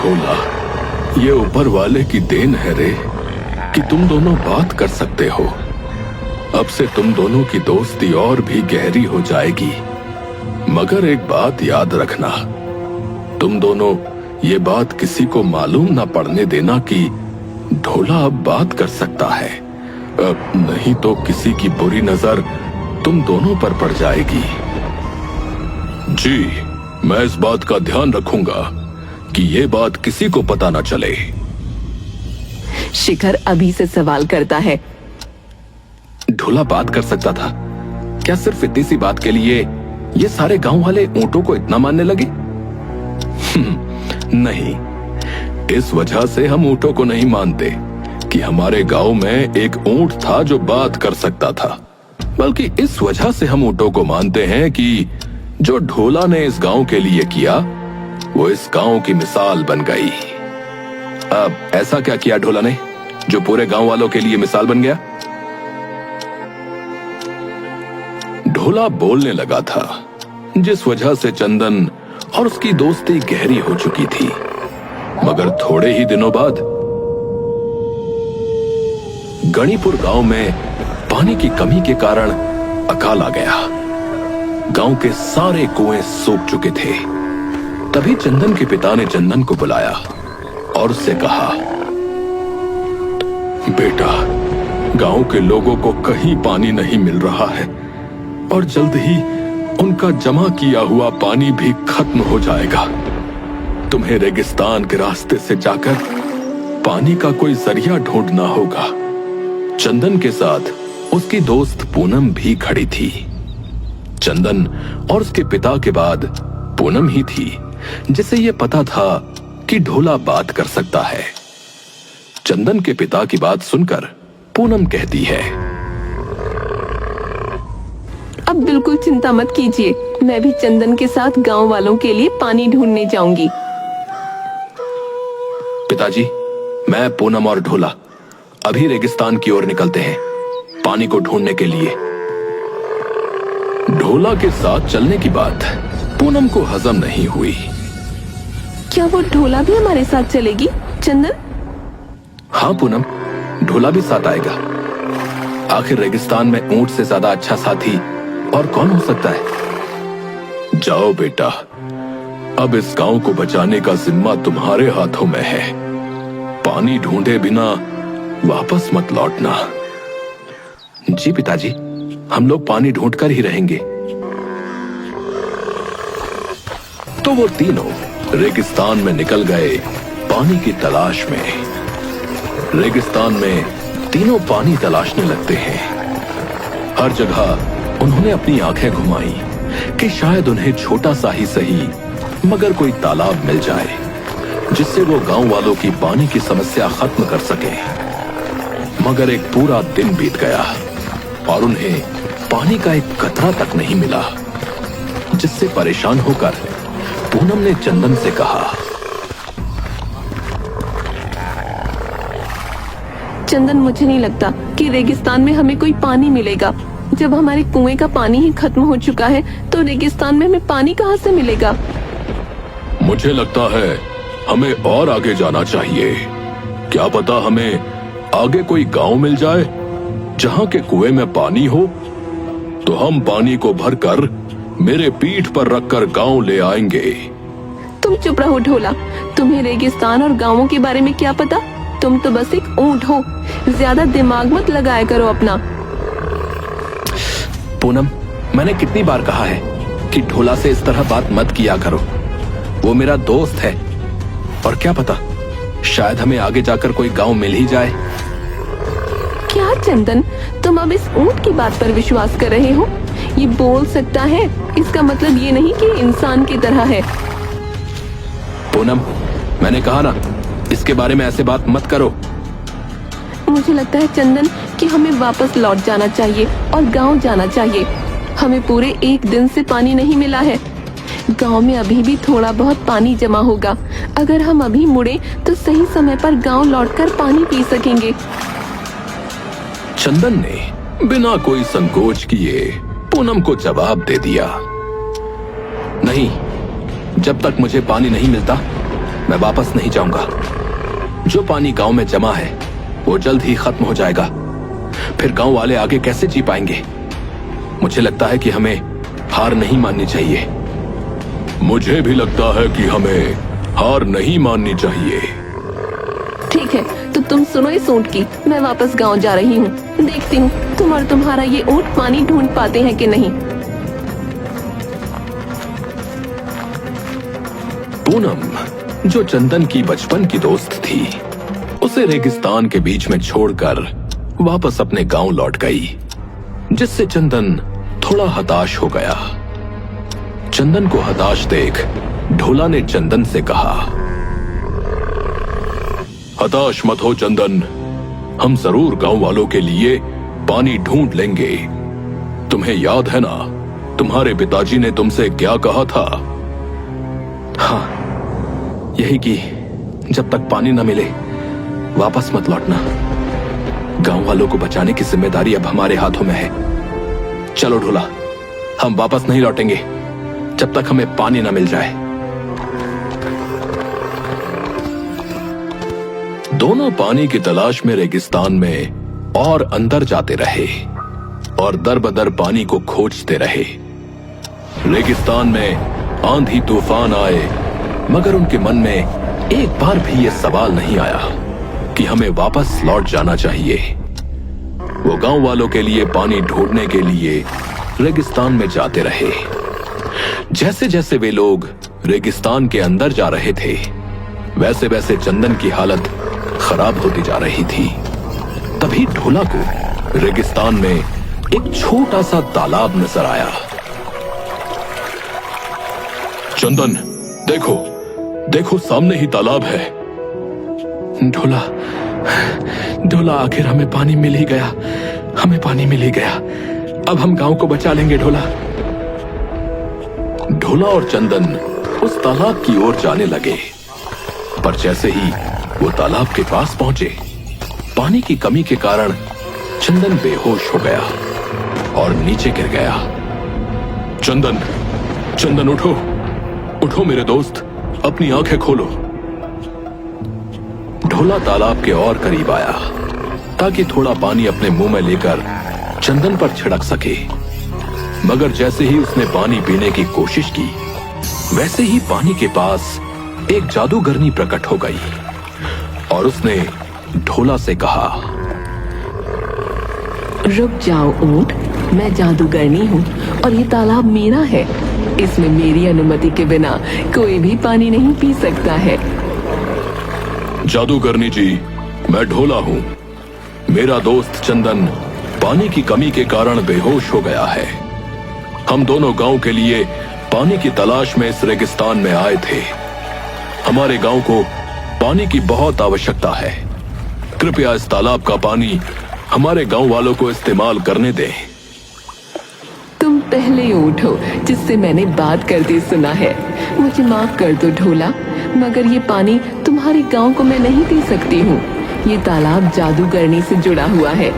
ढोला, ये ऊपर वाले की देन है रे कि तुम दोनों बात कर सकते हो। अब से तुम दोनों की दोस्ती और भी गहरी हो जाएगी। मगर एक बात याद रखना, तुम दोनों ये बात किसी को मालूम ना पड़ने देना कि ढोला अब बात कर सकता है, नहीं तो किसी की बुरी नजर तुम दोनों पर पड़ जाएगी। जी, मैं इस बात का ध्यान रखूंगा कि ये बात किसी को पता ना चले। शिखर अभी से सवाल करता है। ढोला बात कर सकता था? क्या सिर्फ इतनी सी बात के लिए ये सारे गांव वाले ऊंटों को इतना मानने लगे? नहीं, इस वजह से हम ऊंटों को नहीं मानते कि हमारे गांव में एक ऊंट था जो बात कर सकता था, बल्कि इस वजह से हम ऊंटों को मानते हैं कि जो ढोला ने इस गांव के लिए किया वो इस गांव की मिसाल बन गई। अब ऐसा क्या किया ढोला ने जो पूरे गांव वालों के लिए मिसाल बन गया? ढोला बोलने लगा था, जिस वजह से चंदन और उसकी दोस्ती गहरी हो चुकी थी। मगर थोड़े ही दिनों बाद गणिपुर गांव में पानी की कमी के कारण अकाल आ गया। गांव के सारे कुएं सूख चुके थे। तभी चंदन के पिता ने चंदन को बुलाया और उससे कहा, बेटा, गांव के लोगों को कहीं पानी नहीं मिल रहा है और जल्द ही उनका जमा किया हुआ पानी भी खत्म हो जाएगा। तुम्हें रेगिस्तान के रास्ते से जाकर पानी का कोई जरिया ढूंढना होगा। चंदन के साथ उसकी दोस्त पूनम भी खड़ी थी। चंदन और उसके पिता के बाद पूनम ही थी जिसे यह पता था कि ढोला बात कर सकता है। चंदन के पिता की बात सुनकर पूनम कहती है, अब बिल्कुल चिंता मत कीजिए, मैं भी चंदन के साथ गांव वालों के लिए पानी ढूंढने जाऊंगी। पिताजी, मैं, पूनम और ढोला अभी रेगिस्तान की ओर निकलते हैं पानी को ढूंढने के लिए। ढोला के साथ चलने की बात पूनम को हजम नहीं हुई। क्या वो ढोला भी हमारे साथ चलेगी चंदन? हाँ पूनम, ढोला भी साथ आएगा। आखिर रेगिस्तान में ऊंट से ज्यादा अच्छा साथी और कौन हो सकता है। जाओ बेटा, अब इस गांव को बचाने का जिम्मा तुम्हारे हाथों में है। पानी ढूंढे बिना वापस मत लौटना। जी पिताजी, हम लोग पानी ढूंढकर ही रहेंगे। तो वो तीनों रेगिस्तान में निकल गए पानी की तलाश में। रेगिस्तान में तीनों पानी तलाशने लगते हैं। हर जगह उन्होंने अपनी आंखें घुमाई कि शायद उन्हें छोटा सा ही सही मगर कोई तालाब मिल जाए जिससे वो गांव वालों की पानी की समस्या खत्म कर सके। मगर एक पूरा दिन बीत गया और उन्हें पानी का एक कतरा तक नहीं मिला, जिससे परेशान होकर पूनम ने चंदन से कहा, चंदन, मुझे नहीं लगता कि रेगिस्तान में हमें कोई पानी मिलेगा। जब हमारे कुएं का पानी ही खत्म हो चुका है तो रेगिस्तान में हमें पानी कहां से मिलेगा? मुझे लगता है हमें और आगे जाना चाहिए। क्या पता हमें आगे कोई गांव मिल जाए जहां के कुएं में पानी हो, तो हम पानी को भरकर मेरे पीठ पर रखकर गांव ले आएंगे। तुम चुप रहो ढोला, तुम्हें रेगिस्तान और गांवों के बारे में क्या पता? तुम तो बस एक ऊंट हो, ज्यादा दिमाग मत लगाया करो अपना। पूनम, मैंने कितनी बार कहा है कि ढोला से इस तरह बात मत किया करो। वो मेरा दोस्त है और क्या पता शायद हमें आगे जाकर कोई गांव मिल ही जाए। क्या चंदन, तुम अब इस ऊंट की बात पर विश्वास कर रहे हो? ये बोल सकता है, इसका मतलब ये नहीं कि इंसान की तरह है। पूनम, मैंने कहा ना, इसके बारे में ऐसे बात मत करो। मुझे लगता है चंदन कि हमें वापस लौट जाना चाहिए और गांव जाना चाहिए। हमें पूरे एक दिन से पानी नहीं मिला है। गांव में अभी भी थोड़ा बहुत पानी जमा होगा। अगर हम अभी मुड़े तो सही समय पर गांव लौटकर पानी पी सकेंगे। चंदन ने बिना कोई संकोच किए पूनम को जवाब दे दिया, नहीं, जब तक मुझे पानी नहीं मिलता मैं वापस नहीं जाऊंगा। जो पानी गांव में जमा है वो जल्द ही खत्म हो जाएगा। फिर गांव वाले आगे कैसे जी पाएंगे? मुझे लगता है कि हमें हार नहीं माननी चाहिए। मुझे भी लगता है कि हमें हार नहीं माननी चाहिए। ठीक है, तो तुम सुनो इस ऊँट की। मैं वापस गांव जा रही हूँ। देखती हूँ तुम और तुम्हारा ये ऊँट पानी ढूंढ पाते हैं कि नहीं। पूनम, जो चंदन की बचपन की दोस्त थी, उसे रेगिस्तान के बीच में छोड़कर वापस अपने गांव लौट गई, जिससे चंदन थोड़ा हताश हो गया। चंदन को हताश देख ढोला ने चंदन से कहा, हताश मत हो चंदन, हम जरूर गांव वालों के लिए पानी ढूंढ लेंगे। तुम्हें याद है ना, तुम्हारे पिताजी ने तुमसे क्या कहा था? हाँ, यही कि जब तक पानी न मिले वापस मत लौटना। गांव वालों को बचाने की जिम्मेदारी अब हमारे हाथों में है। चलो ढोला, हम वापस नहीं लौटेंगे जब तक हमें पानी न मिल जाए। दोनों पानी की तलाश में रेगिस्तान में और अंदर जाते रहे और दर बदर पानी को खोजते रहे। रेगिस्तान में आंधी तूफान आए, मगर उनके मन में एक बार भी यह सवाल नहीं आया कि हमें वापस लौट जाना चाहिए। वो गांव वालों के लिए पानी ढूंढने के लिए रेगिस्तान में जाते रहे। जैसे जैसे वे लोग रेगिस्तान के अंदर जा रहे थे, वैसे वैसे चंदन की हालत खराब होती जा रही थी। तभी ढोला को रेगिस्तान में एक छोटा सा तालाब नजर आया। चंदन, देखो देखो, सामने ही तालाब है। ढोला, ढोला, आखिर हमें पानी मिल ही गया। हमें पानी मिल ही गया। अब हम गांव को बचा लेंगे ढोला। ढोला और चंदन उस तालाब की ओर जाने लगे, पर जैसे ही वो तालाब के पास पहुंचे, पानी की कमी के कारण चंदन बेहोश हो गया और नीचे गिर गया। चंदन, चंदन, उठो उठो मेरे दोस्त, अपनी आंखें खोलो। ढोला तालाब के और करीब आया ताकि थोड़ा पानी अपने मुंह में लेकर चंदन पर छिड़क सके, मगर जैसे ही उसने पानी पीने की कोशिश की, वैसे ही पानी के पास एक जादूगरनी प्रकट हो गई और उसने ढोला से कहा, रुक जाओ ऊंट, मैं जादूगरनी हूँ और ये तालाब मेरा है। इसमें मेरी अनुमति के बिना कोई भी पानी नहीं पी सकता है। जादूगरनी जी, मैं ढोला हूँ। मेरा दोस्त चंदन पानी की कमी के कारण बेहोश हो गया है। हम दोनों गांव के लिए पानी की तलाश में इस रेगिस्तान में आए थे। हमारे गांव को पानी की बहुत आवश्यकता है। कृपया इस तालाब का पानी हमारे गांव वालों को इस्तेमाल करने दें। तुम पहले उठो जिससे मैंने बात करते सुना है। मुझे माफ कर दो ढोला, मगर ये पानी तुम्हारे गांव को मैं नहीं दे सकती हूँ। ये तालाब जादूगरनी से जुड़ा हुआ है।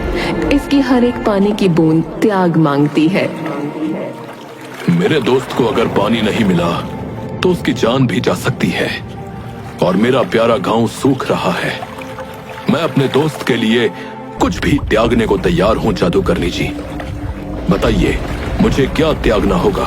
इसकी हर एक पानी की बूंद त्याग मांगती है। मेरे दोस्त को अगर पानी नहीं मिला तो उसकी जान भी जा सकती है और मेरा प्यारा गांव सूख रहा है। मैं अपने दोस्त के लिए कुछ भी त्यागने को तैयार हूं। जादूगरनी जी, बताइए मुझे क्या त्यागना होगा?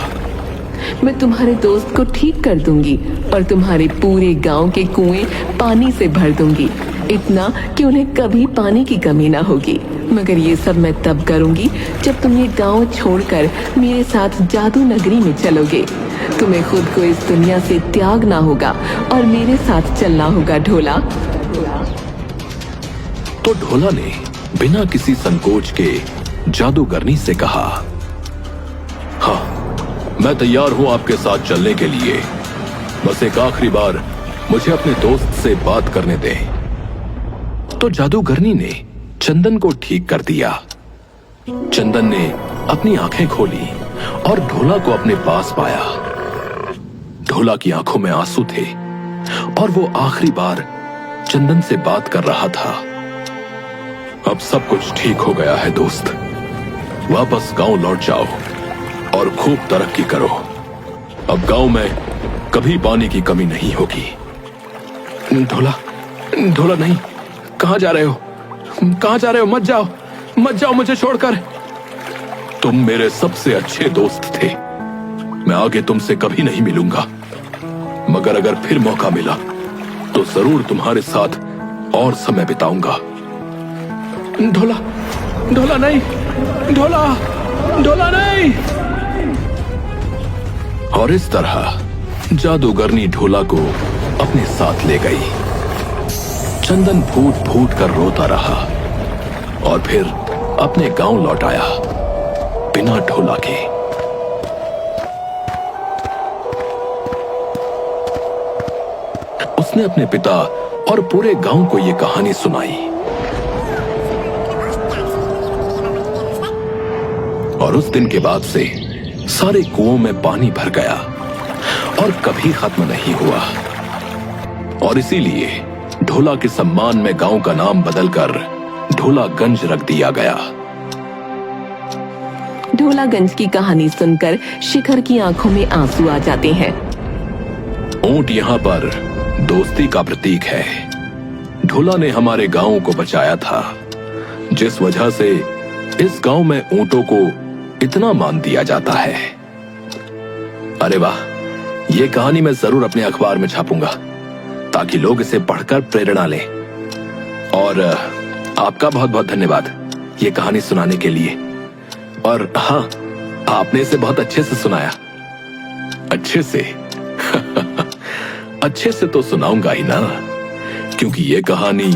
मैं तुम्हारे दोस्त को ठीक कर दूंगी और तुम्हारे पूरे गांव के कुएं पानी से भर दूंगी, इतना कि उन्हें कभी पानी की कमी ना होगी। मगर ये सब मैं तब करूंगी जब तुम ये गांव छोड़कर मेरे साथ जादू नगरी में चलोगे। तुम्हें खुद को इस दुनिया से त्यागना होगा और मेरे साथ चलना होगा ढोला। तो ढोला ने बिना किसी संकोच के जादूगरनी से कहा, हाँ, मैं तैयार हूं आपके साथ चलने के लिए। बस एक आखिरी बार मुझे अपने दोस्त से बात करने दें। तो जादूगरनी ने चंदन को ठीक कर दिया। चंदन ने अपनी आंखें खोली और ढोला को अपने पास पाया। ढोला की आंखों में आंसू थे और वो आखिरी बार चंदन से बात कर रहा था। अब सब कुछ ठीक हो गया है दोस्त, वापस गांव लौट जाओ और खूब तरक्की करो। अब गांव में कभी पानी की कमी नहीं होगी। ढोला, ढोला नहीं, कहाँ जा रहे हो? कहाँ जा रहे हो? मत जाओ, मत जाओ मुझे छोड़कर। तुम मेरे सबसे अच्छे दोस्त थे। मैं आगे तुमसे कभी नहीं मिलूंगा, मगर अगर फिर मौका मिला तो जरूर तुम्हारे साथ और समय बिताऊंगा। ढोला, ढोला नहीं, ढोला, ढोला नहीं। और इस तरह जादूगरनी ढोला को अपने साथ ले गई। चंदन फूट फूट कर रोता रहा और फिर अपने गांव लौट आया बिना ढोला के। उसने अपने पिता और पूरे गांव को यह कहानी सुनाई और उस दिन के बाद से सारे कुओं में पानी भर गया और कभी खत्म नहीं हुआ। और इसीलिए ढोला के सम्मान में गांव का नाम बदलकर ढोलागंज रख दिया गया। ढोलागंज की कहानी सुनकर शिखर की आंखों में आंसू आ जाते हैं। ऊंट यहाँ पर दोस्ती का प्रतीक है। ढोला ने हमारे गांव को बचाया था, जिस वजह से इस गांव में ऊंटों को इतना मान दिया जाता है। अरे वाह, ये कहानी मैं जरूर अपने अखबार में छापूंगा ताकि लोग इसे पढ़कर प्रेरणा लें। और आपका बहुत बहुत धन्यवाद ये कहानी सुनाने के लिए। और हाँ, आपने इसे बहुत अच्छे से सुनाया। अच्छे से अच्छे से तो सुनाऊंगा ही ना, क्योंकि ये कहानी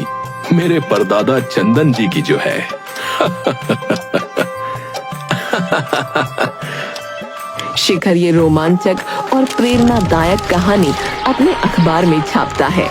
मेरे परदादा चंदन जी की जो है। शिखर ये रोमांचक और प्रेरणादायक कहानी अपने अखबार में छापता है।